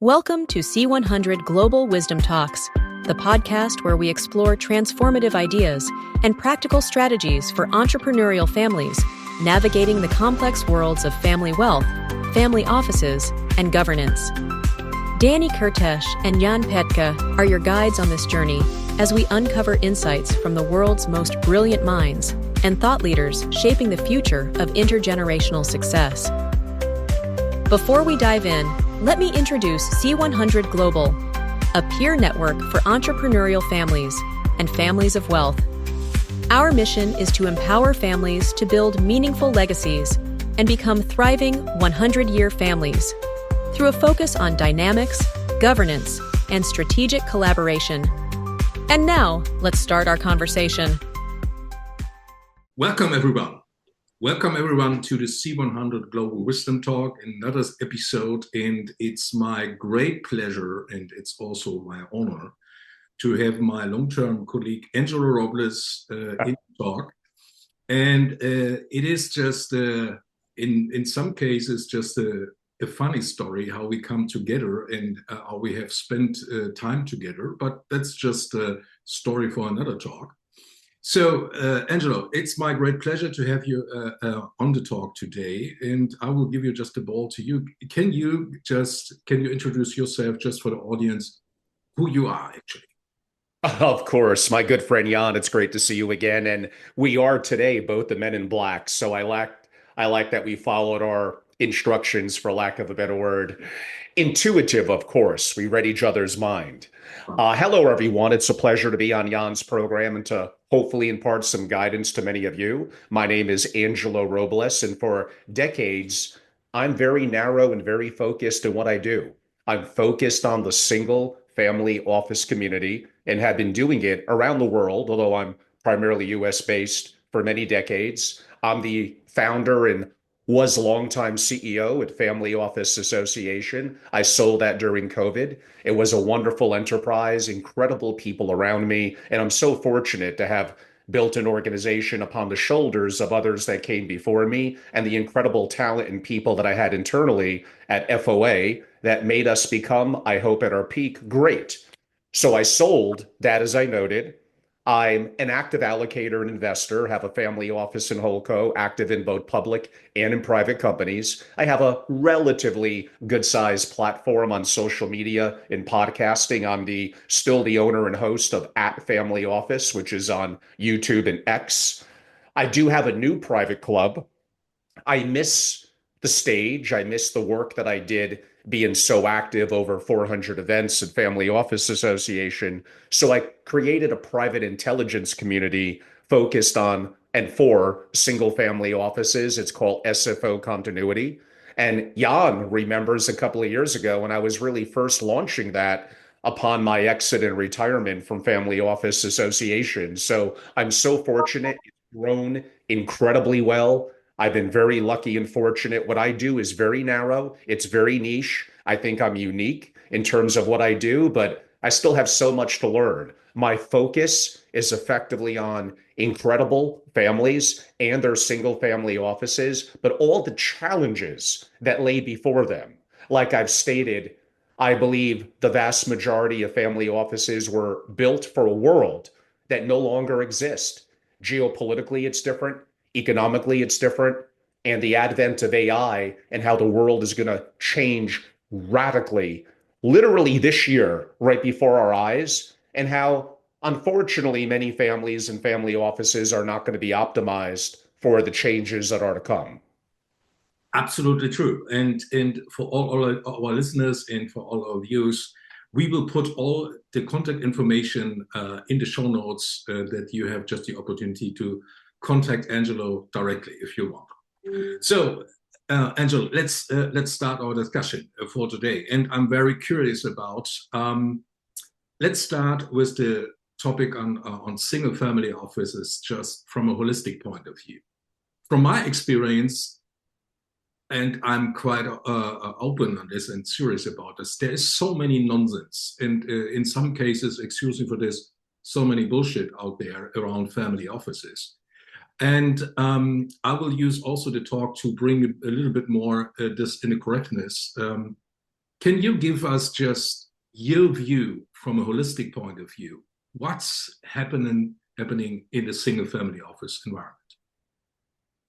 Welcome to C100 Global Wisdom Talks, the podcast where we explore transformative ideas and practical strategies for entrepreneurial families navigating the complex worlds of family wealth, family offices, and governance. Danny Kurtesh and Jan Petka are your guides on this journey as we uncover insights from the world's most brilliant minds and thought leaders shaping the future of intergenerational success. Before we dive in, let me introduce C100 Global, a peer network for entrepreneurial families and families of wealth. Our mission is to empower families to build meaningful legacies and become thriving 100-year families through a focus on dynamics, governance, and strategic collaboration. And now, let's start our conversation. Welcome, everyone. Welcome, everyone, to the C100 Global Wisdom Talk, another episode. And it's my great pleasure, and it's also my honor, to have my long-term colleague, Angelo Robles, in the talk. And it is just, in some cases, just a funny story how we come together and how we have spent time together. But that's just a story for another talk. So, Angelo, it's my great pleasure to have you on the talk today, and I will give you just the ball to you. Can you introduce yourself just for the audience, who you are actually? Of course, my good friend Jan, it's great to see you again. And we are today both the men in black. So I like that we followed our instructions, for lack of a better word. Intuitive, of course. We read each other's mind. Hello, everyone. It's a pleasure to be on Jan's program and to hopefully impart some guidance to many of you. My name is Angelo Robles, and for decades, I'm very narrow and very focused in what I do. I'm focused on the single family office community and have been doing it around the world, although I'm primarily US based for many decades. I'm the founder and was longtime CEO at Family Office Association. I sold that during COVID. It was a wonderful enterprise, incredible people around me, and I'm so fortunate to have built an organization upon the shoulders of others that came before me and the incredible talent and people that I had internally at FOA that made us become, I hope at our peak, great. So I sold that, as I noted. I'm an active allocator and investor, have a family office in HoldCo, active in both public and in private companies. I have a relatively good-sized platform on social media and podcasting. I'm still the owner and host of @Family Office, which is on YouTube and X. I do have a new private club. I miss the stage. I miss the work that I did being so active, over 400 events at Family Office Association. So I created a private intelligence community focused on and for single family offices. It's called SFO Continuity. And Jan remembers a couple of years ago when I was really first launching that upon my exit and retirement from Family Office Association. So I'm so fortunate. It's grown incredibly well. I've been very lucky and fortunate. What I do is very narrow. It's very niche. I think I'm unique in terms of what I do, but I still have so much to learn. My focus is effectively on incredible families and their single family offices, but all the challenges that lay before them. Like I've stated, I believe the vast majority of family offices were built for a world that no longer exists. Geopolitically, it's different. Economically, it's different. And the advent of AI and how the world is going to change radically, literally this year, right before our eyes, and how, unfortunately, many families and family offices are not going to be optimized for the changes that are to come. Absolutely true. And for all our listeners and for all our viewers, we will put all the contact information in the show notes that you have just the opportunity to contact Angelo directly if you want. So, Angelo, let's start our discussion for today. And I'm very curious about. Let's start with the topic on single family offices, just from a holistic point of view. From my experience, and I'm quite open on this and serious about this, there is so many nonsense, and in some cases, excuse me for this, so many bullshit out there around family offices. And I will use also the talk to bring a little bit more this in the correctness. Can you give us just your view from a holistic point of view? What's happening in the single family office environment?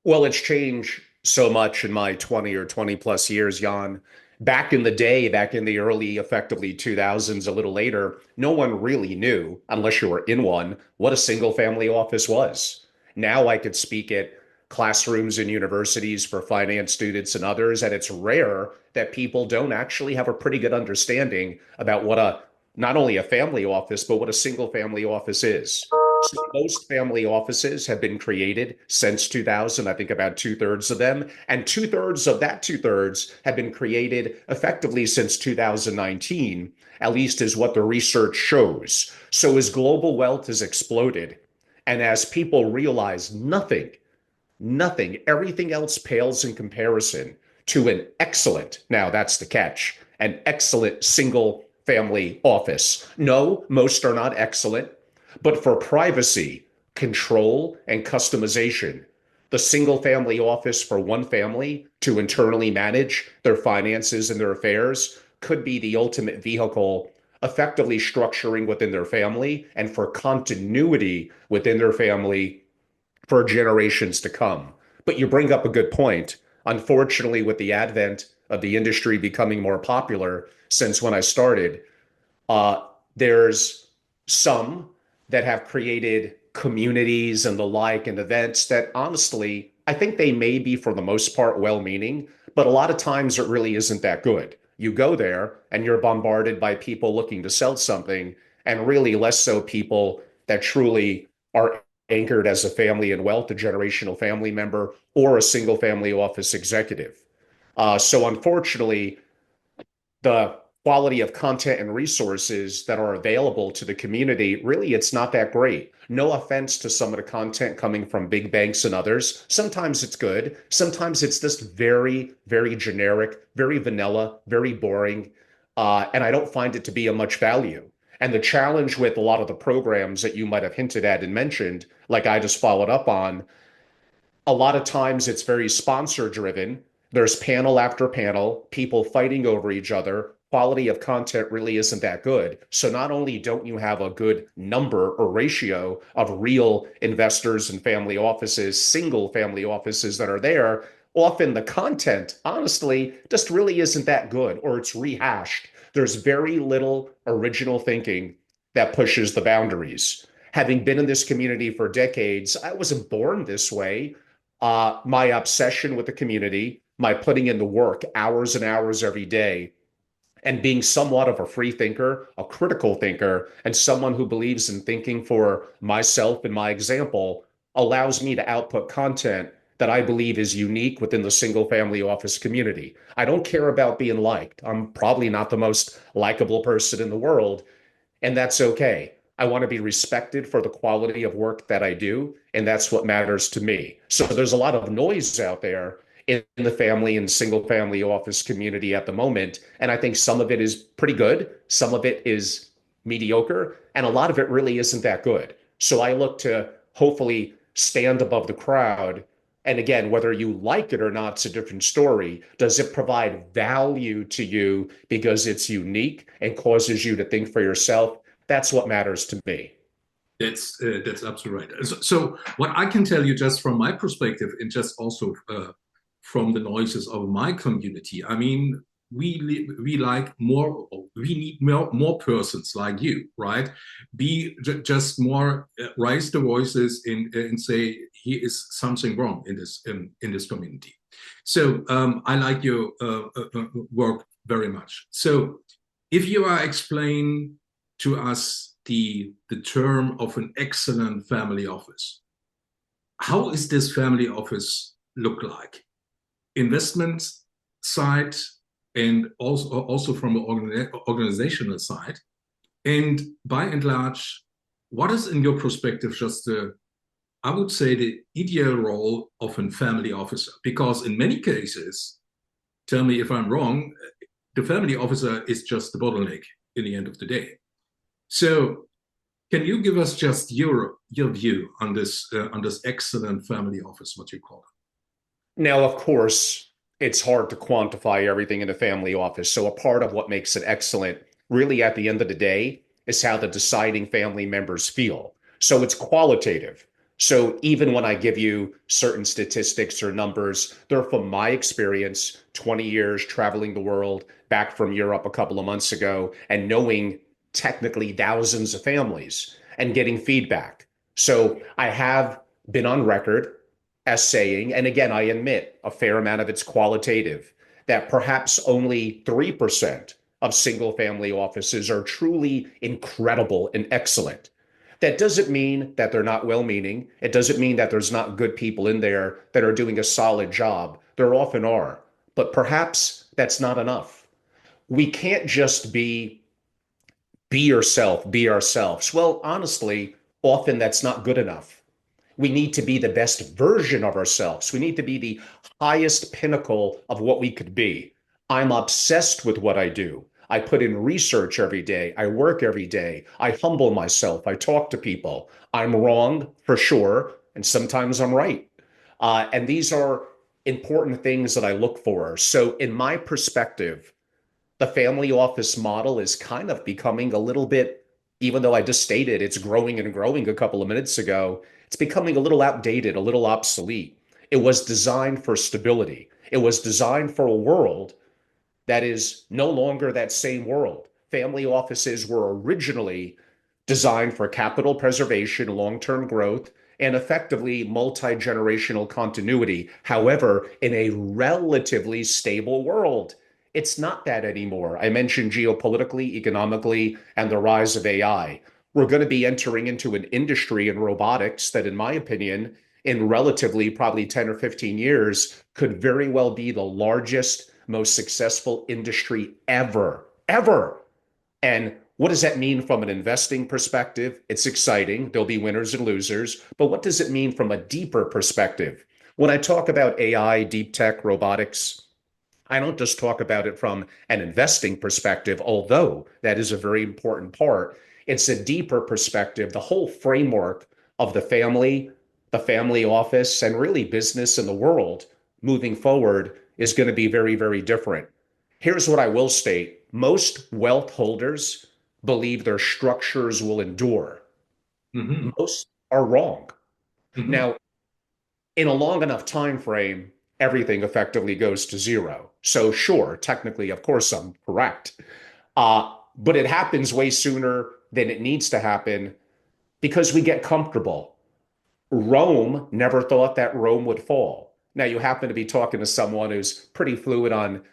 Well, it's changed so much in my 20 or 20 plus years, Jan. Back in the day, back in the early, effectively 2000s, a little later, no one really knew, unless you were in one, what a single family office was. Now I could speak at classrooms and universities for finance students and others, and it's rare that people don't actually have a pretty good understanding about what a not only a family office, but what a single family office is. So most family offices have been created since 2000, I think about two-thirds of them. And two-thirds of that two-thirds have been created effectively since 2019, at least is what the research shows. So as global wealth has exploded, and as people realize nothing, everything else pales in comparison to an excellent, now that's the catch, an excellent single family office. No, most are not excellent, but for privacy, control, and customization, the single family office for one family to internally manage their finances and their affairs could be the ultimate vehicle effectively structuring within their family and for continuity within their family for generations to come. But you bring up a good point. Unfortunately, with the advent of the industry becoming more popular since when I started, uh, there's some that have created communities and the like and events that honestly, I think they may be for the most part well-meaning, but a lot of times it really isn't that good. You go there and you're bombarded by people looking to sell something, and really less so people that truly are anchored as a family and wealth, a generational family member, or a single family office executive. So unfortunately, the quality of content and resources that are available to the community, really, it's not that great. No offense to some of the content coming from big banks and others. Sometimes it's good. Sometimes it's just very, very generic, very vanilla, very boring. And I don't find it to be of much value. And the challenge with a lot of the programs that you might have hinted at and mentioned, like I just followed up on, a lot of times it's very sponsor driven. There's panel after panel, people fighting over each other. Quality of content really isn't that good. So not only don't you have a good number or ratio of real investors and family offices, single family offices that are there, often the content, honestly, just really isn't that good, or it's rehashed. There's very little original thinking that pushes the boundaries. Having been in this community for decades, I wasn't born this way. My obsession with the community, my putting in the work hours and hours every day, and being somewhat of a free thinker, a critical thinker, and someone who believes in thinking for myself and my example allows me to output content that I believe is unique within the single family office community. I don't care about being liked. I'm probably not the most likable person in the world, and that's okay. I want to be respected for the quality of work that I do, and that's what matters to me. So there's a lot of noise out there in the family and single family office community at the moment, and I think some of it is pretty good, some of it is mediocre, and a lot of it really isn't that good. So I look to hopefully stand above the crowd. And again, whether you like it or not, it's a different story. Does it provide value to you because it's unique and causes you to think for yourself? That's what matters to me. That's absolutely right. So what I can tell you just from my perspective, and just also from the noises of my community, I mean, we like more, we need more persons like you, right? Be just more, raise the voices and say here is something wrong in this community. So I like your work very much. So if you are explaining to us the term of an excellent family office, how is this family office look like? Investment side, and also from an organizational side, and by and large, what is in your perspective just I would say the ideal role of a family officer? Because in many cases, tell me if I'm wrong, the family officer is just the bottleneck in the end of the day. So can you give us just your view on this excellent family office, what you call it? Now, of course, it's hard to quantify everything in a family office. So a part of what makes it excellent, really at the end of the day, is how the deciding family members feel. So it's qualitative. So even when I give you certain statistics or numbers, they're from my experience, 20 years traveling the world, back from Europe a couple of months ago, and knowing technically thousands of families and getting feedback. So I have been on record as saying, and again, I admit a fair amount of it's qualitative, that perhaps only 3% of single family offices are truly incredible and excellent. That doesn't mean that they're not well meaning. It doesn't mean that there's not good people in there that are doing a solid job. There often are. But perhaps that's not enough. We can't just be yourself, be ourselves. Well, honestly, often that's not good enough. We need to be the best version of ourselves. We need to be the highest pinnacle of what we could be. I'm obsessed with what I do. I put in research every day. I work every day. I humble myself. I talk to people. I'm wrong for sure. And sometimes I'm right. And these are important things that I look for. So, in my perspective, the family office model is kind of becoming a little bit, even though I just stated it's growing and growing a couple of minutes ago, it's becoming a little outdated, a little obsolete. It was designed for stability. It was designed for a world that is no longer that same world. Family offices were originally designed for capital preservation, long-term growth, and effectively multi-generational continuity. However, in a relatively stable world, it's not that anymore. I mentioned geopolitically, economically, and the rise of AI. We're going to be entering into an industry in robotics that, in my opinion, in relatively probably 10 or 15 years, could very well be the largest, most successful industry ever, ever. And what does that mean from an investing perspective? It's exciting. There'll be winners and losers. But what does it mean from a deeper perspective? When I talk about AI, deep tech, robotics, I don't just talk about it from an investing perspective, although that is a very important part. It's a deeper perspective. The whole framework of the family office, and really business in the world moving forward is going to be very, very different. Here's what I will state. Most wealth holders believe their structures will endure. Mm-hmm. Most are wrong. Mm-hmm. Now, in a long enough time frame, everything effectively goes to zero. So sure, technically, of course, I'm correct. But it happens way sooner than it needs to happen because we get comfortable. Rome never thought that Rome would fall. Now, you happen to be talking to someone who's pretty fluid on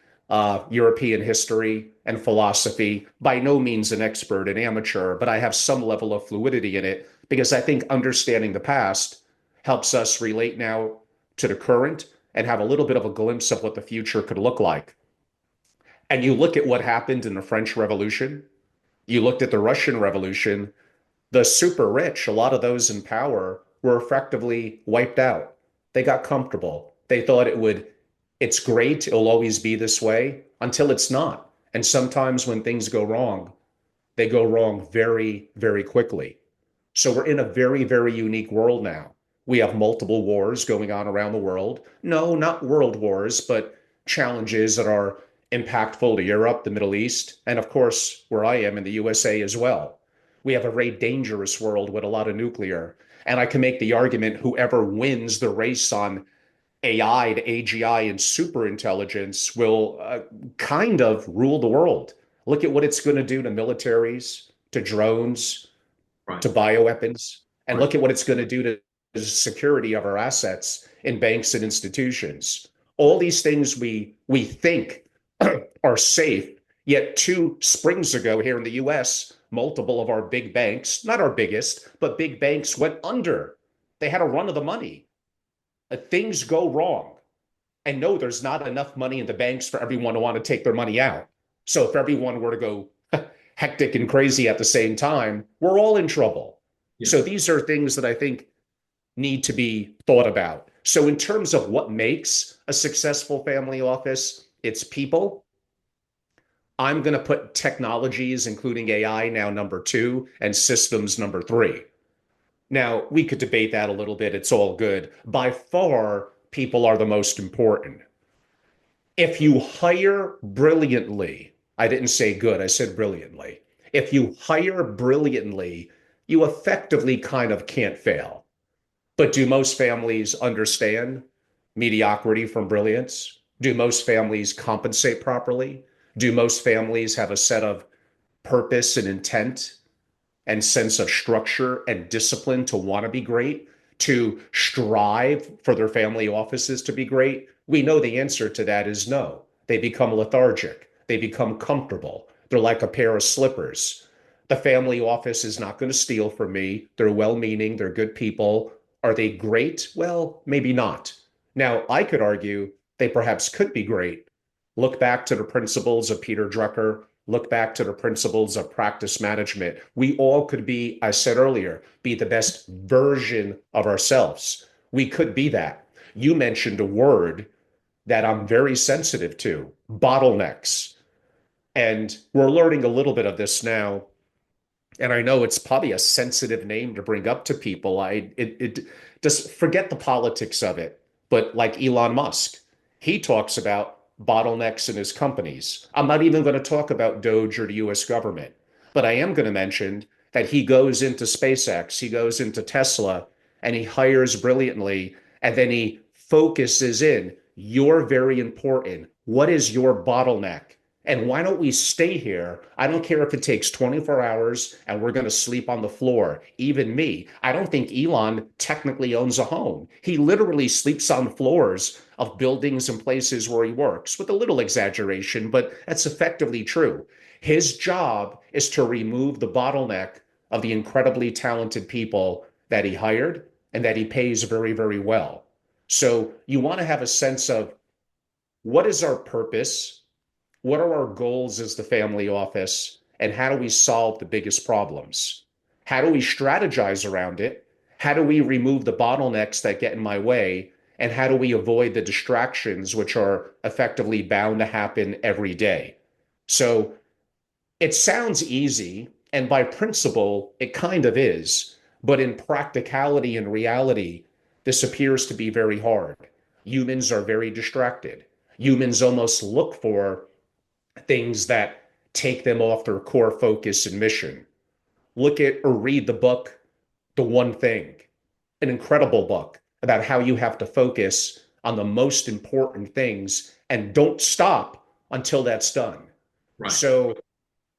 European history and philosophy. By no means an expert, an amateur, but I have some level of fluidity in it because I think understanding the past helps us relate now to the current and have a little bit of a glimpse of what the future could look like. And you look at what happened in the French Revolution, you looked at the Russian Revolution, the super rich, a lot of those in power were effectively wiped out. They got comfortable. They thought it's great, it'll always be this way until it's not. And sometimes when things go wrong, they go wrong very, very quickly. So we're in a very, very unique world now. We have multiple wars going on around the world. No, not world wars, but challenges that are impactful to Europe, the Middle East, and of course, where I am in the USA as well. We have a very dangerous world with a lot of nuclear. And I can make the argument whoever wins the race on AI to AGI and super intelligence will kind of rule the world. Look at what it's going to do to militaries, to drones, Right. to bioweapons, and Right. look at what it's going to do to the security of our assets in banks and institutions. All these things we think are safe, yet 2 springs ago here in the US, multiple of our big banks, not our biggest, but big banks went under. They had a run of the money. Things go wrong. And no, there's not enough money in the banks for everyone to want to take their money out. So if everyone were to go hectic and crazy at the same time, we're all in trouble. Yeah. So these are things that I think need to be thought about. So in terms of what makes a successful family office, it's people. I'm going to put technologies, including AI, now number 2, and systems number 3. Now, we could debate that a little bit. It's all good. By far, people are the most important. If you hire brilliantly, I didn't say good, I said brilliantly. If you hire brilliantly, you effectively kind of can't fail. But do most families understand mediocrity from brilliance? Do most families compensate properly? Do most families have a set of purpose and intent and sense of structure and discipline to want to be great, to strive for their family offices to be great? We know the answer to that is no. They become lethargic. They become comfortable. They're like a pair of slippers. The family office is not going to steal from me. They're well meaning. They're good people. Are they great? Well, maybe not. Now, I could argue they perhaps could be great. Look back to the principles of Peter Drucker. Look back to the principles of practice management. We all could be, I said earlier, be the best version of ourselves. We could be that. You mentioned a word that I'm very sensitive to, bottlenecks. And we're learning a little bit of this now. And I know it's probably a sensitive name to bring up to people. It just forget the politics of it. But like Elon Musk, he talks about bottlenecks in his companies. I'm not even going to talk about Doge or the US government, but I am going to mention that he goes into SpaceX, he goes into Tesla, and he hires brilliantly, and then he focuses in. You're very important. What is your bottleneck? And why don't we stay here? I don't care if it takes 24 hours and we're going to sleep on the floor. Even me, I don't think Elon technically owns a home. He literally sleeps on floors of buildings and places where he works, with a little exaggeration, but that's effectively true. His job is to remove the bottleneck of the incredibly talented people that he hired and that he pays very, very well. So you want to have a sense of what is our purpose? What are our goals as the family office? And how do we solve the biggest problems? How do we strategize around it? How do we remove the bottlenecks that get in my way? And how do we avoid the distractions which are effectively bound to happen every day? So it sounds easy, and by principle, it kind of is. But in practicality and reality, this appears to be very hard. Humans are very distracted. Humans almost look for things that take them off their core focus and mission. Look at or read the book, The One Thing, an incredible book about how you have to focus on the most important things and don't stop until that's done. Right. So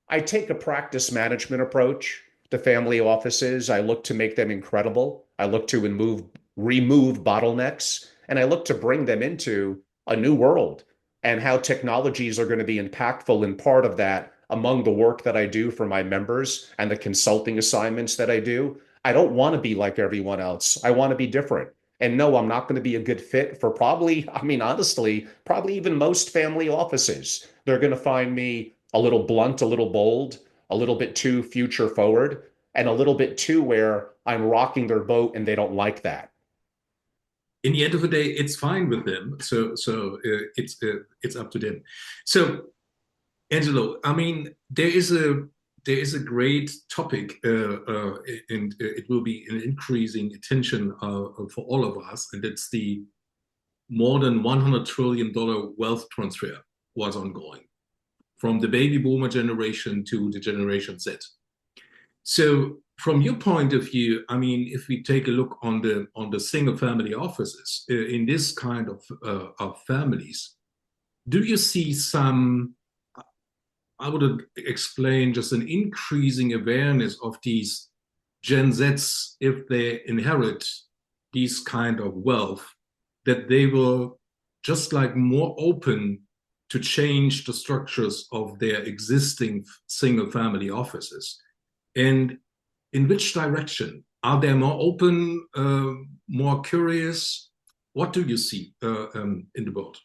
I take a practice management approach to family offices. I look to make them incredible. I look to remove bottlenecks, and I look to bring them into a new world and how technologies are going to be impactful in part of that among the work that I do for my members and the consulting assignments that I do. I don't want to be like everyone else. I want to be different. And no, I'm not going to be a good fit for probably, I mean, honestly, probably even most family offices. They're going to find me a little blunt, a little bold, a little bit too future forward, and a little bit too where I'm rocking their boat and they don't like that. In the end of the day, it's fine with them. It's up to them. So, Angelo, I mean, there is a great topic, and it will be an increasing attention for all of us, and it's the more than $100 trillion wealth transfer was ongoing from the baby boomer generation to the Generation Z. So from your point of view, I mean, if we take a look on the single family offices in this kind of families, do you see some, I would explain, just an increasing awareness of these Gen Zs if they inherit these kind of wealth, that they will just like more open to change the structures of their existing single family offices? And in which direction? Are they more open, more curious? What do you see in the world?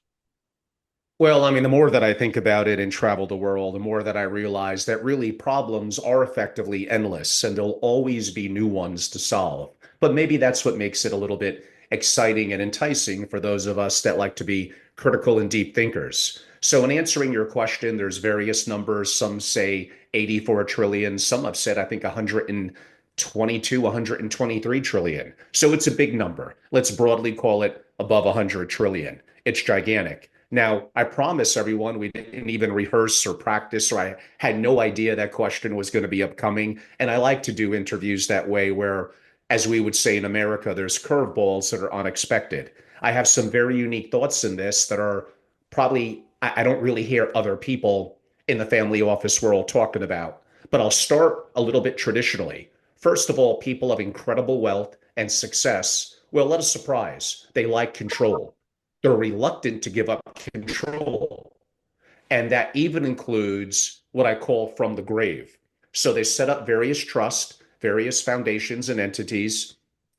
Well, I mean, the more that I think about it and travel the world, the more that I realize that really problems are effectively endless and there'll always be new ones to solve. But maybe that's what makes it a little bit exciting and enticing for those of us that like to be critical and deep thinkers. So, in answering your question, there's various numbers. Some say 84 trillion, some have said, I think, 122, 123 trillion. So, it's a big number. Let's broadly call it above 100 trillion. It's gigantic. Now, I promise everyone we didn't even rehearse or practice, or I had no idea that question was going to be upcoming. And I like to do interviews that way where, as we would say in America, there's curveballs that are unexpected. I have some very unique thoughts in this that are probably, I don't really hear other people in the family office world talking about. But I'll start a little bit traditionally. First of all, people of incredible wealth and success, well, let us surprise. They like control. They're reluctant to give up control. And that even includes what I call from the grave. So they set up various trusts, various foundations and entities,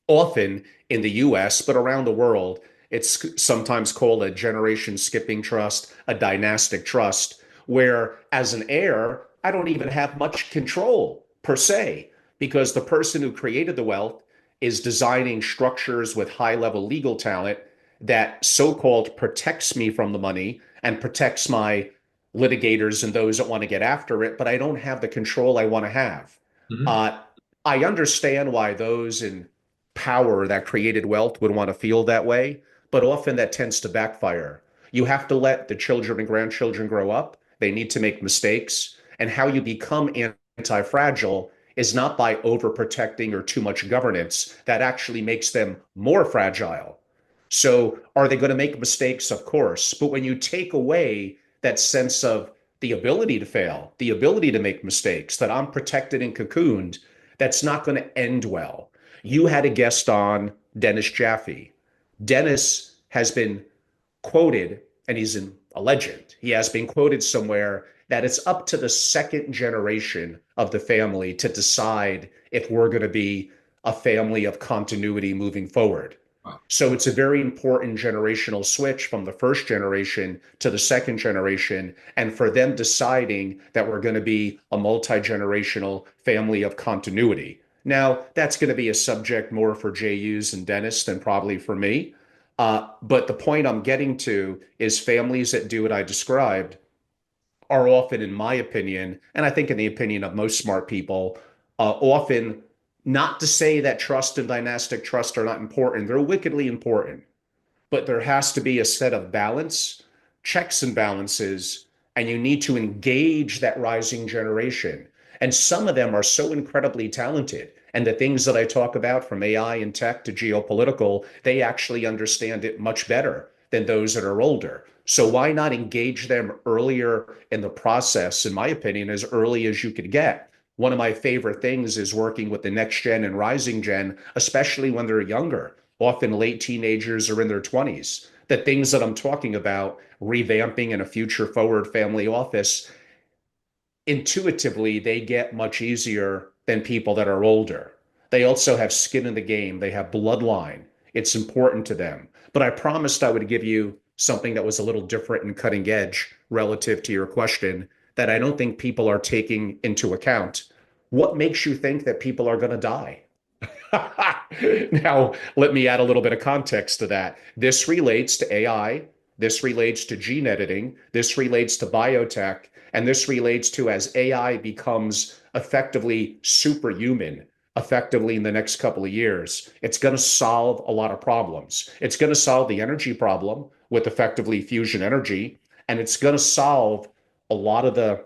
often in the US, but around the world. It's sometimes called a generation skipping trust, a dynastic trust, where as an heir, I don't even have much control per se, because the person who created the wealth is designing structures with high level legal talent that so called protects me from the money and protects my litigators and those that want to get after it, but I don't have the control I want to have. Mhm. Uh, I understand why those in power that created wealth would want to feel that way, but often that tends to backfire. You have to let the children and grandchildren grow up. They need to make mistakes. And how you become anti fragile is not by overprotecting or too much governance. That actually makes them more fragile. So, are they going to make mistakes? Of course. But when you take away that sense of the ability to fail, the ability to make mistakes, that I'm protected and cocooned, that's not going to end well. You had a guest on, Dennis Jaffe. Dennis has been quoted, and he's a legend. He has been quoted somewhere that it's up to the second generation of the family to decide if we're going to be a family of continuity moving forward. Wow. So it's a very important generational switch from the first generation to the second generation. And for them deciding that we're going to be a multi-generational family of continuity. Now, that's going to be a subject more for JUs and Dennis than probably for me. But the point I'm getting to is families that do what I described are often, in my opinion, and I think in the opinion of most smart people, often not to say that trust and dynastic trust are not important. They're wickedly important, but there has to be a set of balance, checks and balances, and you need to engage that rising generation. And some of them are so incredibly talented. And the things that I talk about from AI and tech to geopolitical, they actually understand it much better than those that are older. So why not engage them earlier in the process, in my opinion, as early as you could get? One of my favorite things is working with the next gen and rising gen, especially when they're younger, often late teenagers or in their 20s. The things that I'm talking about, revamping in a future forward family office, intuitively, they get much easier than people that are older. They also have skin in the game, they have bloodline. It's important to them. But I promised I would give you something that was a little different and cutting edge relative to your question that I don't think people are taking into account. What makes you think that people are going to die? Now, let me add a little bit of context to that. This relates to AI, this relates to gene editing, this relates to biotech, and this relates to as AI becomes effectively superhuman, effectively in the next couple of years, it's going to solve a lot of problems. It's going to solve the energy problem with effectively fusion energy, and it's going to solve a lot of the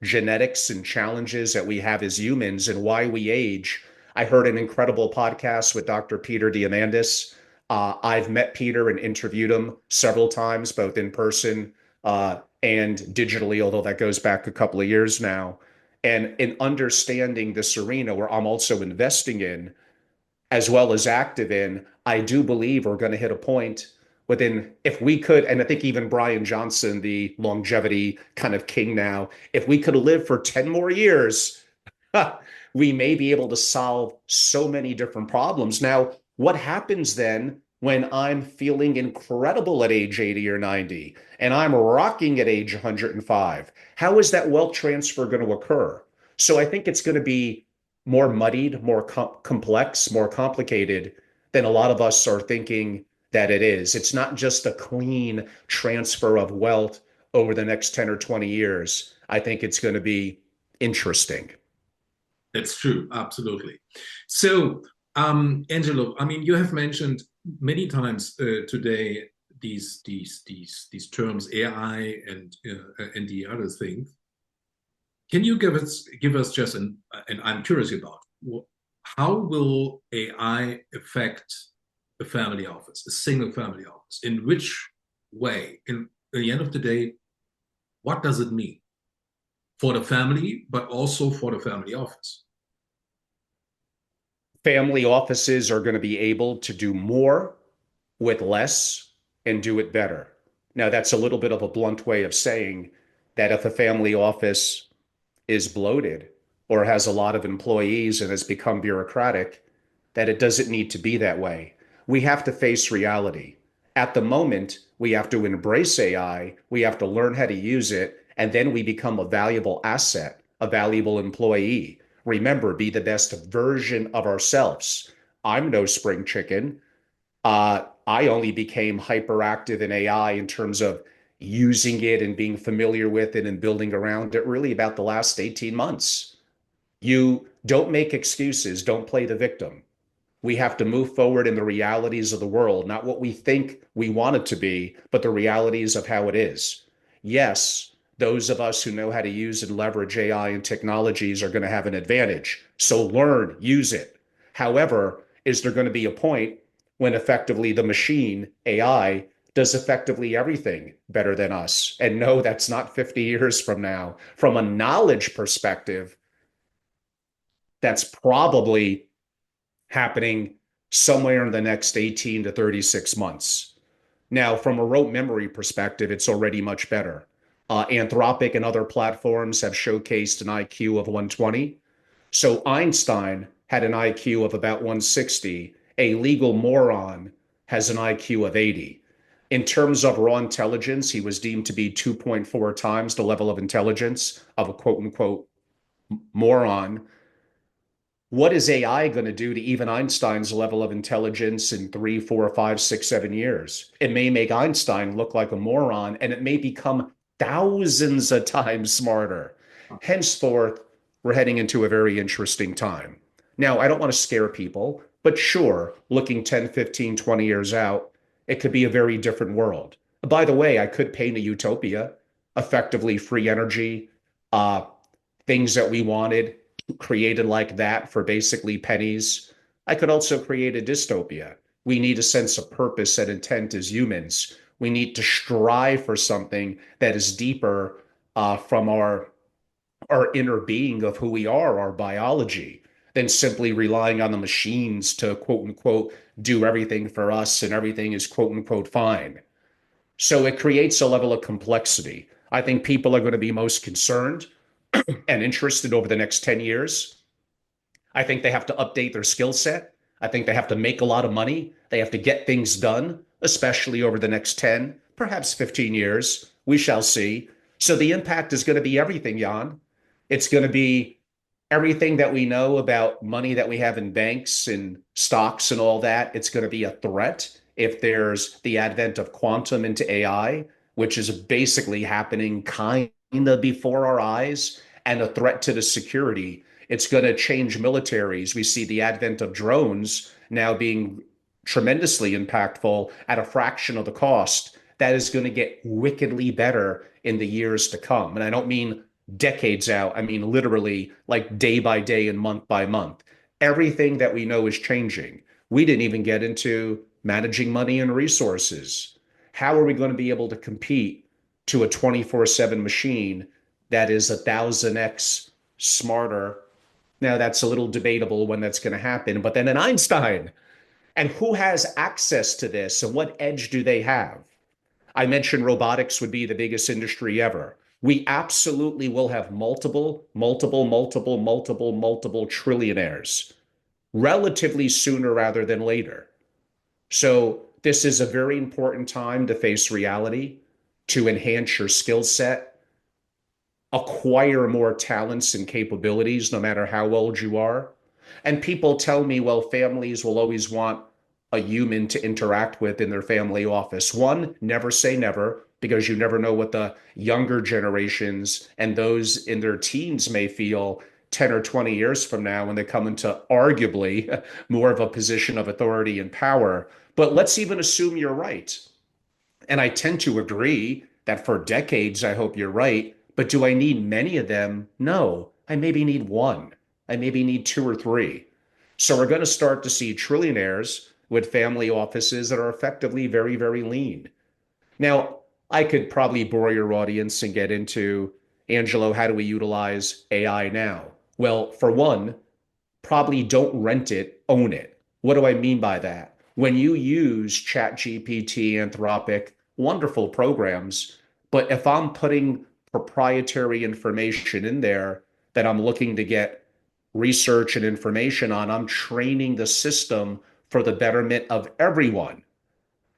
genetics and challenges that we have as humans and why we age. I heard an incredible podcast with Dr. Peter Diamandis. I've met Peter and interviewed him several times, both in person and digitally, although that goes back a couple of years now. And in understanding this arena where I'm also investing in, as well as active in, I do believe we're going to hit a point within, if we could, and I think even Brian Johnson, the longevity kind of king now, if we could live for 10 more years, we may be able to solve so many different problems. Now, what happens then when I'm feeling incredible at age 80 or 90 and I'm rocking at age 105? How is that wealth transfer going to occur? So I think it's going to be more muddied, more complex, more complicated than a lot of us are thinking that it is. It's not just a clean transfer of wealth over the next 10 or 20 years. I think it's going to be interesting. That's true, absolutely. So, Angelo, I mean, you have mentioned many times today these terms AI and the other things. Can you give us just and I'm curious about how will AI affect a family office, a single family office? In which way? In at the end of the day, what does it mean for the family, but also for the family office? Family offices are going to be able to do more with less and do it better. Now, that's a little bit of a blunt way of saying that if a family office is bloated or has a lot of employees and has become bureaucratic, that it doesn't need to be that way. We have to face reality. At the moment, we have to embrace AI, we have to learn how to use it, and then we become a valuable asset, a valuable employee. Remember, be the best version of ourselves. I'm no spring chicken. I only became hyperactive in AI in terms of using it and being familiar with it and building around it really about the last 18 months. You don't make excuses, don't play the victim. We have to move forward in the realities of the world, not what we think we want it to be, but the realities of how it is. Yes, those of us who know how to use and leverage AI and technologies are going to have an advantage. So learn, use it. However, is there going to be a point when effectively the machine, AI, does effectively everything better than us? And no, that's not 50 years from now. From a knowledge perspective, that's probably happening somewhere in the next 18 to 36 months. Now, from a rote memory perspective, it's already much better. Anthropic and other platforms have showcased an IQ of 120. So Einstein had an IQ of about 160. A legal moron has an IQ of 80. In terms of raw intelligence, he was deemed to be 2.4 times the level of intelligence of a quote unquote moron. What is AI going to do to even Einstein's level of intelligence in 3, 4, 5, 6, 7 years? It may make Einstein look like a moron, and it may become thousands of times smarter. Henceforth, we're heading into a very interesting time. Now, I don't want to scare people, but sure, looking 10, 15, 20 years out, it could be a very different world. By the way, I could paint a utopia, effectively free energy, uh, things that we wanted created like that for basically pennies. I could also create a dystopia. We need a sense of purpose and intent as humans. We need to strive for something that is deeper from our inner being of who we are, our biology, than simply relying on the machines to quote unquote do everything for us and everything is quote unquote fine. So it creates a level of complexity. I think people are going to be most concerned and interested over the next 10 years. I think they have to update their skill set. I think they have to make a lot of money. They have to get things done, especially over the next 10, perhaps 15 years. We shall see. So the impact is going to be everything, Jan. It's going to be everything that we know about money that we have in banks and stocks and all that. It's going to be a threat if there's the advent of quantum into AI, which is basically happening kind of before our eyes, and a threat to the security. It's going to change militaries. We see the advent of drones now being tremendously impactful at a fraction of the cost. That is going to get wickedly better in the years to come. And I don't mean decades out. I mean, literally like day by day and month by month. Everything that we know is changing. We didn't even get into managing money and resources. How are we going to be able to compete to a 24/7 machine that is 1,000x smarter? Now, that's a little debatable when that's going to happen, but then an Einstein. And who has access to this and what edge do they have? I mentioned robotics would be the biggest industry ever. We absolutely will have multiple trillionaires relatively sooner rather than later. So this is a very important time to face reality, to enhance your skill set, acquire more talents and capabilities, no matter how old you are. And people tell me, well, families will always want a human to interact with in their family office. One, never say never, because you never know what the younger generations and those in their teens may feel 10 or 20 years from now when they come into arguably more of a position of authority and power. But let's even assume you're right. And I tend to agree that for decades, I hope you're right. But do I need many of them? No, I maybe need one. I maybe need two or three. So we're going to start to see trillionaires with family offices that are effectively very, very lean. Now, I could probably bore your audience and get into, Angelo, how do we utilize AI now? Well, for one, probably don't rent it, own it. What do I mean by that? When you use ChatGPT, Anthropic, wonderful programs, but if I'm putting proprietary information in there that I'm looking to get research and information on, I'm training the system for the betterment of everyone.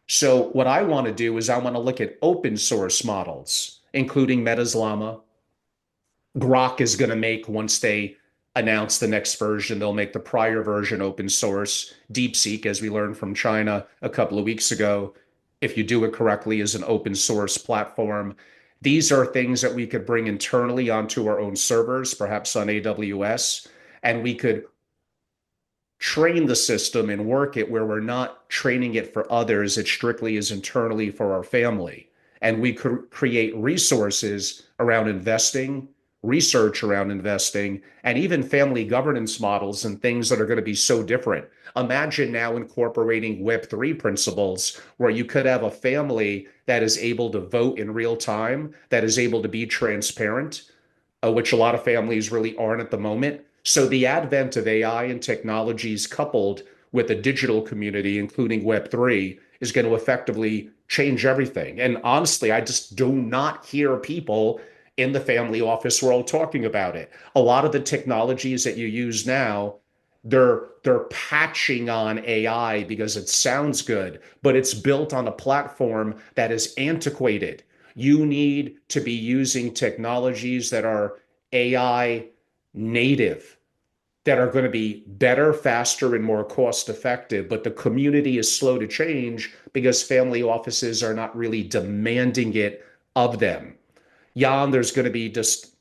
So what I want to do is I want to look at open source models, including Meta's Llama. Grok is going to make, once they announce the next version, they'll make the prior version open source. DeepSeek, as we learned from China a couple of weeks ago, if you do it correctly, is an open source platform. These are things that we could bring internally onto our own servers, perhaps on AWS, and we could train the system and work it where we're not training it for others. It strictly is internally for our family. And we could create resources around investing, research around investing, and even family governance models and things that are going to be so different. Imagine now incorporating Web3 principles where you could have a family that is able to vote in real time, that is able to be transparent, which a lot of families really aren't at the moment. So the advent of AI and technologies coupled with the digital community, including Web3, is going to effectively change everything. And honestly, I just do not hear people in the family office world talking about it. A lot of the technologies that you use now, they're patching on AI because it sounds good, but it's built on a platform that is antiquated. You need to be using technologies that are AI native, that are going to be better, faster, and more cost effective. But the community is slow to change because family offices are not really demanding it of them. Jan, there's going to be just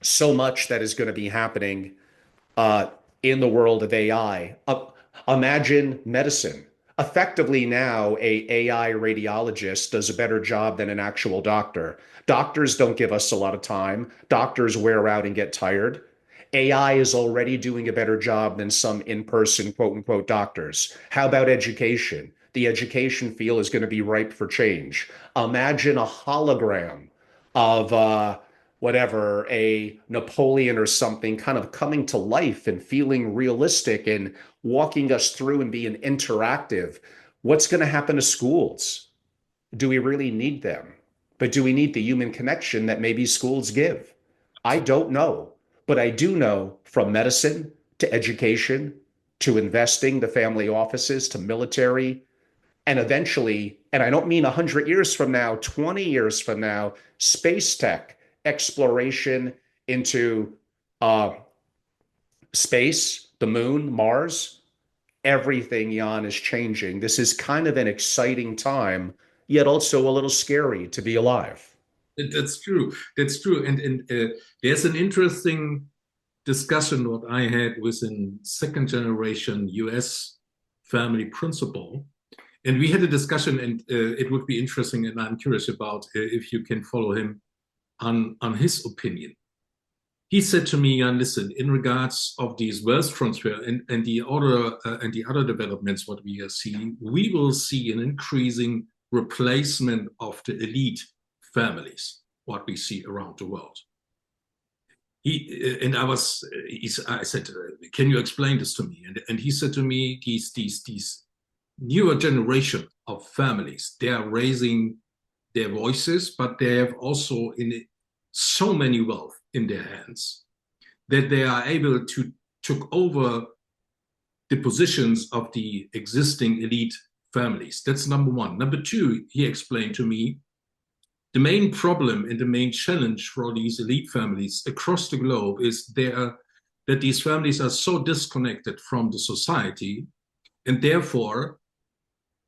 so much that is going to be happening uh, in the world of AI. Imagine medicine. Effectively now, a AI radiologist does a better job than an actual doctor. Doctors don't give us a lot of time. Doctors wear out and get tired. AI is already doing a better job than some in-person quote unquote doctors. How about education? The education field is going to be ripe for change. Imagine a hologram of whatever, a Napoleon or something kind of coming to life and feeling realistic and walking us through and being interactive. What's going to happen to schools? Do we really need them? But do we need the human connection that maybe schools give? I don't know. But I do know from medicine to education to investing, the family offices to military, and eventually, and I don't mean 100 years from now, 20 years from now, space tech, exploration into uh, space, the moon, Mars, everything, Jan, is changing. This is kind of an exciting time, yet also a little scary to be alive. That's true. That's true. And there's an interesting discussion what I had with a second generation US family principal. And we had a discussion, and it would be interesting, and I'm curious about if you can follow him on his opinion. He said to me, and listen, in regards of these wealth transfer and the other developments, what we are seeing, we will see an increasing replacement of the elite families, what we see around the world. I said, can you explain this to me? And he said to me, these newer generation of families, they are raising their voices, but they have also so many wealth in their hands that they are able to take over the positions of the existing elite families. That's number one. Number two, he explained to me, the main problem and the main challenge for these elite families across the globe is that these families are so disconnected from the society, and therefore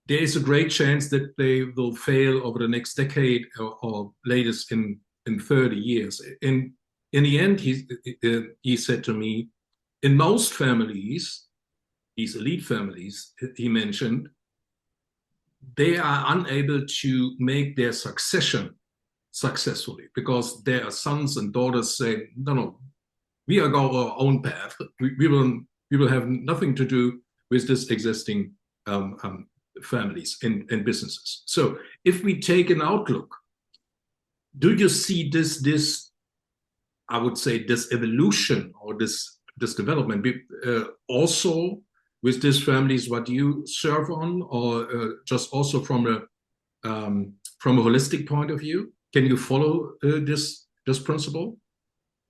there is a great chance that they will fail over the next decade or latest in 30 years. And in the end, he said to me, in most families, these elite families, he mentioned, they are unable to make their succession successfully because their sons and daughters say, no, no, we are going our own path. We will have nothing to do with this existing families and businesses. So if we take an outlook, do you see this I would say this evolution or this development also with these families what you serve on, or just also from a holistic point of view? Can you follow this principle?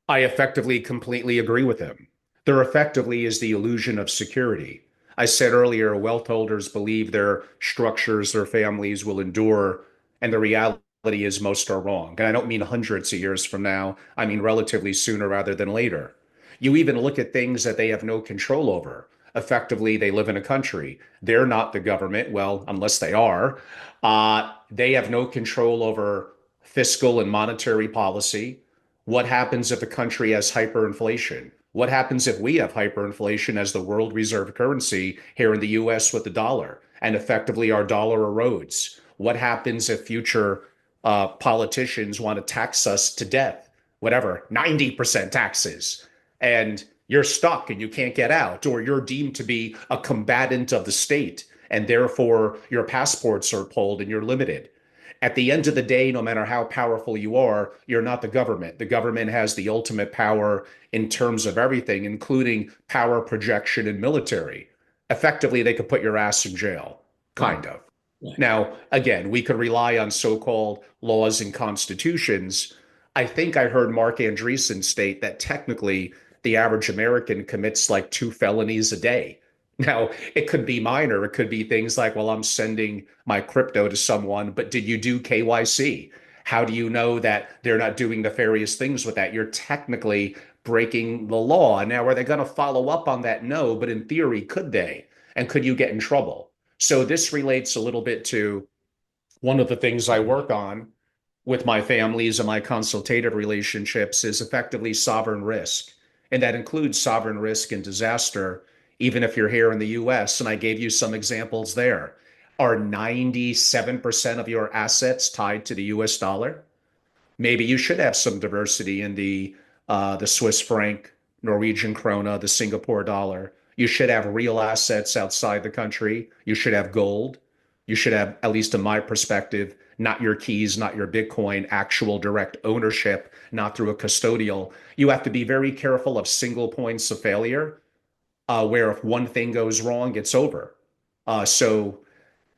I effectively completely agree with him. There effectively is the illusion of security. I said earlier, wealth holders believe their structures, their families will endure, and the reality is most are wrong. And I don't mean hundreds of years from now, I mean relatively sooner rather than later. You even look at things that they have no control over. Effectively, they live in a country. They're not the government, well, unless they are. They have no control over fiscal and monetary policy. What happens if a country has hyperinflation? What happens if we have hyperinflation as the world reserve currency here in the US with the dollar, and effectively our dollar erodes? What happens if future politicians want to tax us to death, whatever, 90% taxes, and you're stuck and you can't get out, or you're deemed to be a combatant of the state, and therefore your passports are pulled and you're limited? At the end of the day, no matter how powerful you are, you're not the government. The government has the ultimate power in terms of everything, including power projection and military. Effectively, they could put your ass in jail, Right. kind of. Right. Now, again, we could rely on so-called laws and constitutions. I think I heard Mark Andreessen state that technically the average American commits like 2 felonies a day. Now, it could be minor. It could be things like, well, I'm sending my crypto to someone, but did you do KYC? How do you know that they're not doing nefarious things with that? You're technically breaking the law. Now, are they going to follow up on that? No, but in theory, could they? And could you get in trouble? So this relates a little bit to one of the things I work on with my families and my consultative relationships is effectively sovereign risk. And that includes sovereign risk and disaster, even if you're here in the US. And I gave you some examples there. Are 97% of your assets tied to the US dollar? Maybe you should have some diversity in the Swiss franc, Norwegian krona, the Singapore dollar. You should have real assets outside the country. You should have gold. You should have, at least in my perspective, not your keys, not your Bitcoin, actual direct ownership, not through a custodial. You have to be very careful of single points of failure, where if one thing goes wrong, it's over. So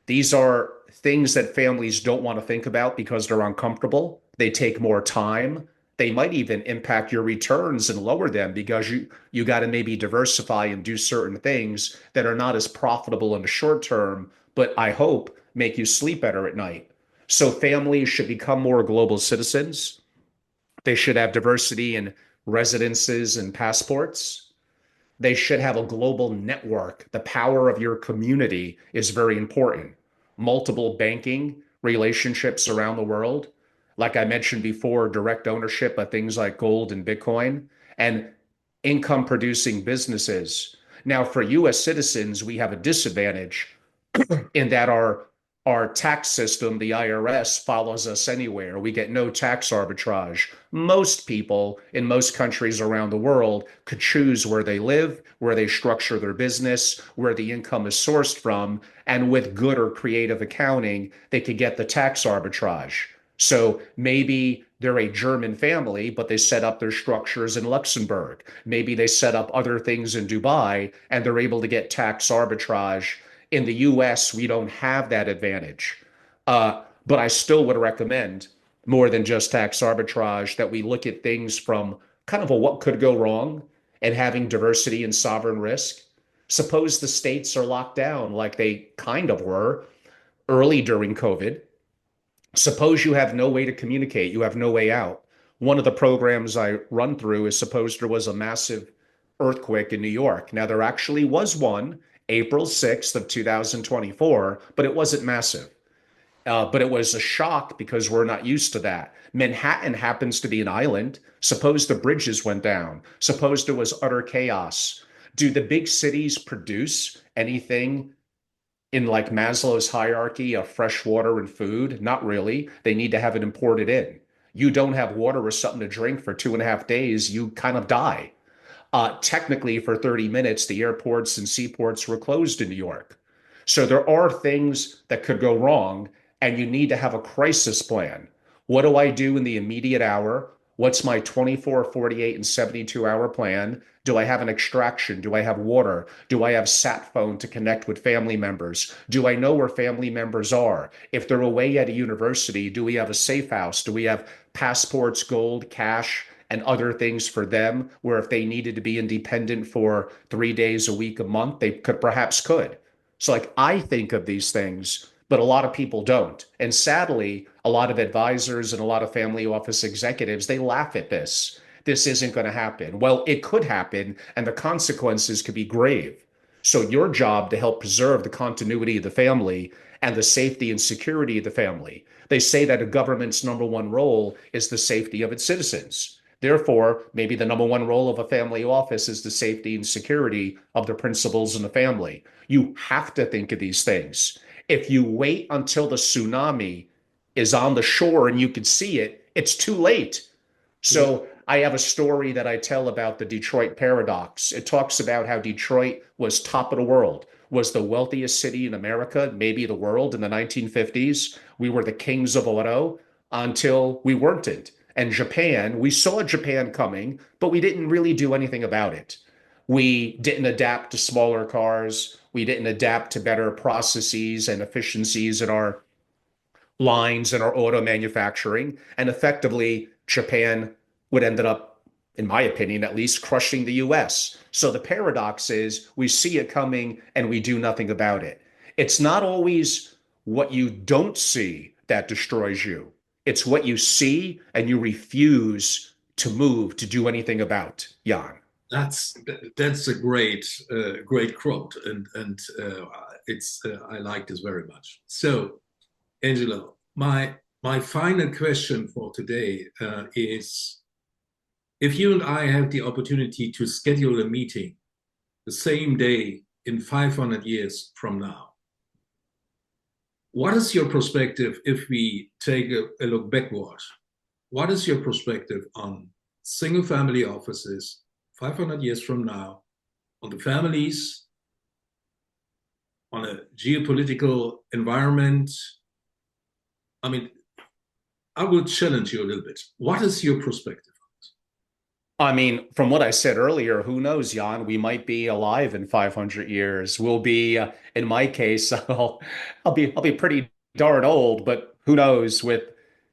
these are things that families don't want to think about because they're uncomfortable. They take more time. They might even impact your returns and lower them because you got to maybe diversify and do certain things that are not as profitable in the short term, but I hope make you sleep better at night. So families should become more global citizens. They should have diversity in residences and passports. They should have a global network. The power of your community is very important. Multiple banking relationships around the world. Like I mentioned before, direct ownership of things like gold and Bitcoin, and income producing businesses. Now, for US citizens, we have a disadvantage in that our tax system, the IRS, follows us anywhere. We get no tax arbitrage. Most people in most countries around the world could choose where they live, where they structure their business, where the income is sourced from, and with good or creative accounting, they could get the tax arbitrage. So maybe they're a German family, but they set up their structures in Luxembourg. Maybe they set up other things in Dubai and they're able to get tax arbitrage. In the US, we don't have that advantage. But I still would recommend more than just tax arbitrage that we look at things from kind of a what could go wrong and having diversity and sovereign risk. Suppose the states are locked down like they kind of were early during COVID. Suppose you have no way to communicate, you have no way out. One of the programs I run through is suppose there was a massive earthquake in New York. Now, there actually was one April 6th of 2024, but it wasn't massive. But it was a shock because we're not used to that. Manhattan happens to be an island. Suppose the bridges went down. Suppose there was utter chaos. Do the big cities produce anything in like Maslow's hierarchy of fresh water and food? Not really. They need to have it imported in. You don't have water or something to drink for 2.5 days, you kind of die. Technically, for 30 minutes, the airports and seaports were closed in New York. So there are things that could go wrong, and you need to have a crisis plan. What do I do in the immediate hour? What's my 24, 48, and 72-hour plan? Do I have an extraction? Do I have water? Do I have sat phone to connect with family members? Do I know where family members are? If they're away at a university, do we have a safe house? Do we have passports, gold, cash, and other things for them where if they needed to be independent for 3 days a week, a month, they could. So like I think of these things, but a lot of people don't. And sadly, a lot of advisors and a lot of family office executives, they laugh at this. This isn't going to happen. Well, it could happen, and the consequences could be grave. So your job to help preserve the continuity of the family and the safety and security of the family. They say that a government's number one role is the safety of its citizens. Therefore, maybe the number one role of a family office is the safety and security of the principals in the family. You have to think of these things. If you wait until the tsunami is on the shore and you can see it, it's too late. So I have a story that I tell about the Detroit paradox. It talks about how Detroit was top of the world, was the wealthiest city in America, maybe the world in the 1950s. We were the kings of auto until we weren't it. And Japan, we saw Japan coming, but we didn't really do anything about it. We didn't adapt to smaller cars. We didn't adapt to better processes and efficiencies in our lines and our auto manufacturing. And effectively, Japan would end up, in my opinion, at least crushing the US. So the paradox is we see it coming and we do nothing about it. It's not always what you don't see that destroys you. It's what you see and you refuse to move to do anything about, Jan. That's a great quote, and it's I like this very much. So, Angelo, my final question for today is: if you and I have the opportunity to schedule a meeting the same day in 500 years from now, what is your perspective if we take a look backward? What is your perspective on single family offices 500 years from now, on the families, on a geopolitical environment? I mean, I will challenge you a little bit. What is your perspective? I mean, from what I said earlier, who knows, Jan? We might be alive in 500 years. We'll be, in my case, I'll be pretty darn old, but who knows with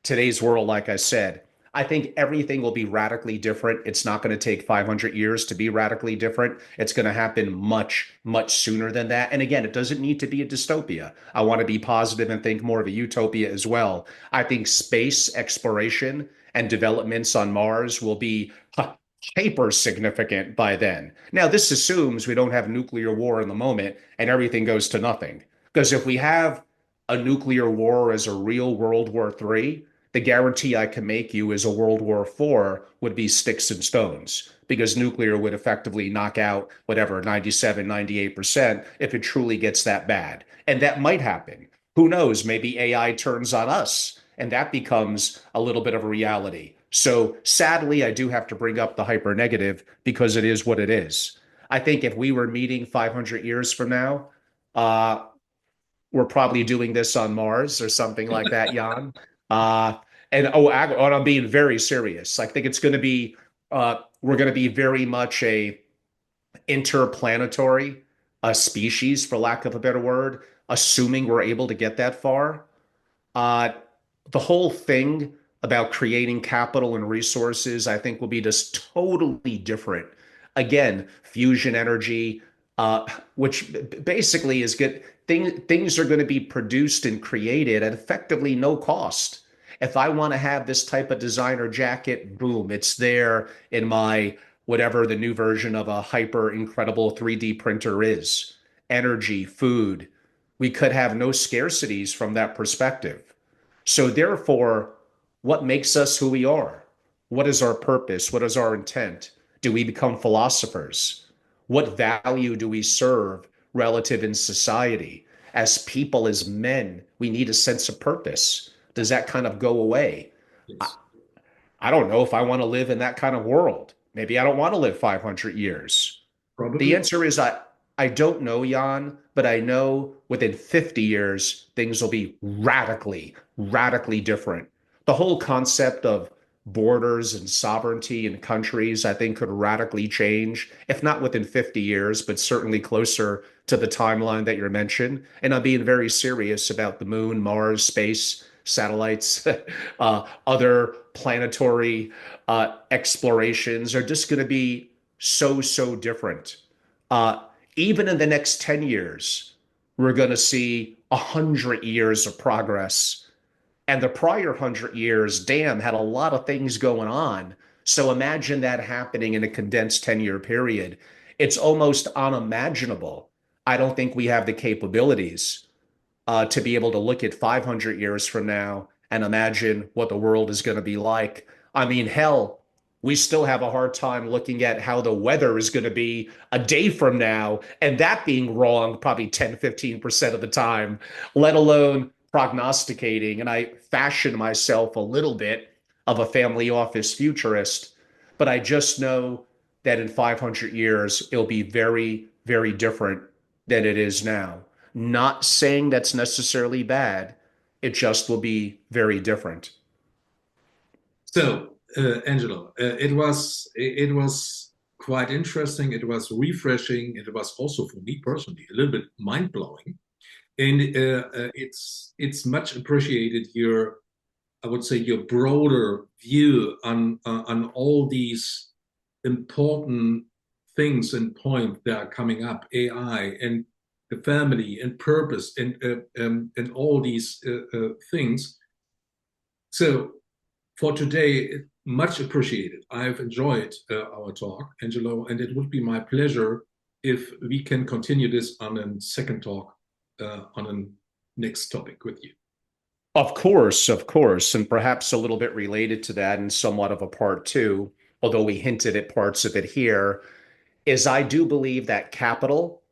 today's world, like I said. I think everything will be radically different. It's not going to take 500 years to be radically different. It's going to happen much, much sooner than that. And again, it doesn't need to be a dystopia. I want to be positive and think more of a utopia as well. I think space exploration and developments on Mars will be hyper significant by then. Now, this assumes we don't have nuclear war in the moment and everything goes to nothing. Because if we have a nuclear war as a real World War III, the guarantee I can make you is a World War IV would be sticks and stones because nuclear would effectively knock out whatever, 97, 98% if it truly gets that bad. And that might happen. Who knows? Maybe AI turns on us and that becomes a little bit of a reality. So sadly, I do have to bring up the hyper negative because it is what it is. I think if we were meeting 500 years from now, we're probably doing this on Mars or something like that, Jan. And I'm being very serious. I think it's going to be, we're going to be very much a interplanetary species, for lack of a better word, assuming we're able to get that far. Uh, the whole thing about creating capital and resources, I think, will be just totally different. Again, fusion energy, which basically is good. Things are going to be produced and created at effectively no cost. If I want to have this type of designer jacket, boom, it's there in my whatever the new version of a hyper incredible 3D printer is. Energy, food. We could have no scarcities from that perspective. So therefore, what makes us who we are? What is our purpose? What is our intent? Do we become philosophers? What value do we serve relative in society? as people, as men, we need a sense of purpose. Does that kind of go away? I, Yes. I don't know if I want to live in that kind of world. Maybe I don't want to live 500 years. The Probably. answer is I don't know, Jan, but I know within 50 years, things will be radically, radically different. The whole concept of borders and sovereignty in countries, I think, could radically change, if not within 50 years, but certainly closer to the timeline that you're mentioned. And I'm being very serious about the moon, Mars, space, satellites, other planetary explorations are just going to be so, so different. Uh, Even in the next 10 years, we're going to see 100 years of progress. And the prior 100 years, damn, had a lot of things going on. So imagine that happening in a condensed 10-year period. It's almost unimaginable. I don't think we have the capabilities to be able to look at 500 years from now and imagine what the world is going to be like. I mean, hell, we still have a hard time looking at how the weather is going to be a day from now, and that being wrong probably 10, 15% of the time, let alone prognosticating. And I fashion myself a little bit of a family office futurist, but I just know that in 500 years, it'll be very, very different than it is now. Not saying that's necessarily bad. It just will be very different. So, Angelo, it was quite interesting. It was refreshing. It was also for me personally a little bit mind blowing, and it's much appreciated your, I would say, your broader view on all these important things and points that are coming up, AI and the family and purpose and all these things. So for today, much appreciated. I've enjoyed our talk, Angelo, and it would be my pleasure if we can continue this on a second talk on a next topic with you. Of course, of course. And perhaps a little bit related to that and somewhat of a part two, although we hinted at parts of it here, is I do believe that capital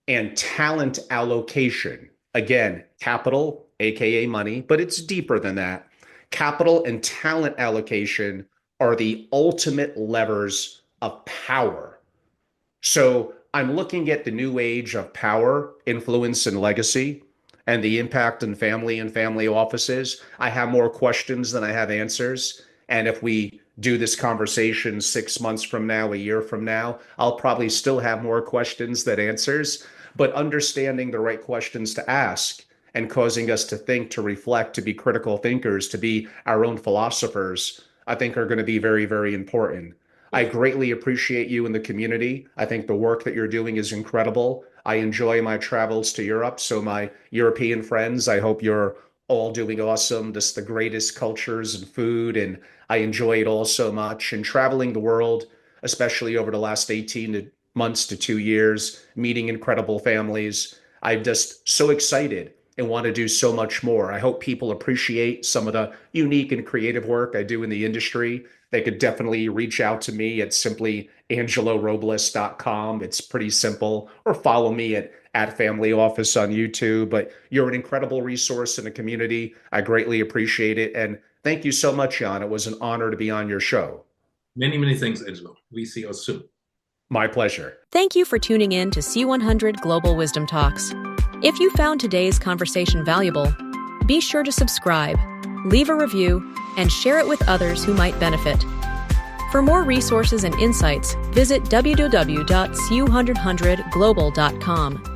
and talent allocation, again, capital, AKA money, but it's deeper than that. Capital and talent allocation are the ultimate levers of power. So I'm looking at the new age of power, influence, and legacy, and the impact on family and family offices. I have more questions than I have answers. And if we do this conversation 6 months from now, a year from now, I'll probably still have more questions than answers. But understanding the right questions to ask and causing us to think, to reflect, to be critical thinkers, to be our own philosophers, I think are going to be very, very important. I greatly appreciate you and the community. I think the work that you're doing is incredible. I enjoy my travels to Europe. So my European friends, I hope you're all doing awesome. Just the greatest cultures and food. And I enjoy it all so much. And traveling the world, especially over the last 18 months to 2 years, meeting incredible families. I'm just so excited and want to do so much more. I hope people appreciate some of the unique and creative work I do in the industry. They could definitely reach out to me at simply angelorobles.com. It's pretty simple. Or follow me at Family Office on YouTube. But you're an incredible resource in the community. I greatly appreciate it. And thank you so much, Jan. It was an honor to be on your show. Many, many thanks, Angelo. We see us soon. My pleasure. Thank you for tuning in to C100 Global Wisdom Talks. If you found today's conversation valuable, be sure to subscribe, leave a review, and share it with others who might benefit. For more resources and insights, visit www.cu100global.com.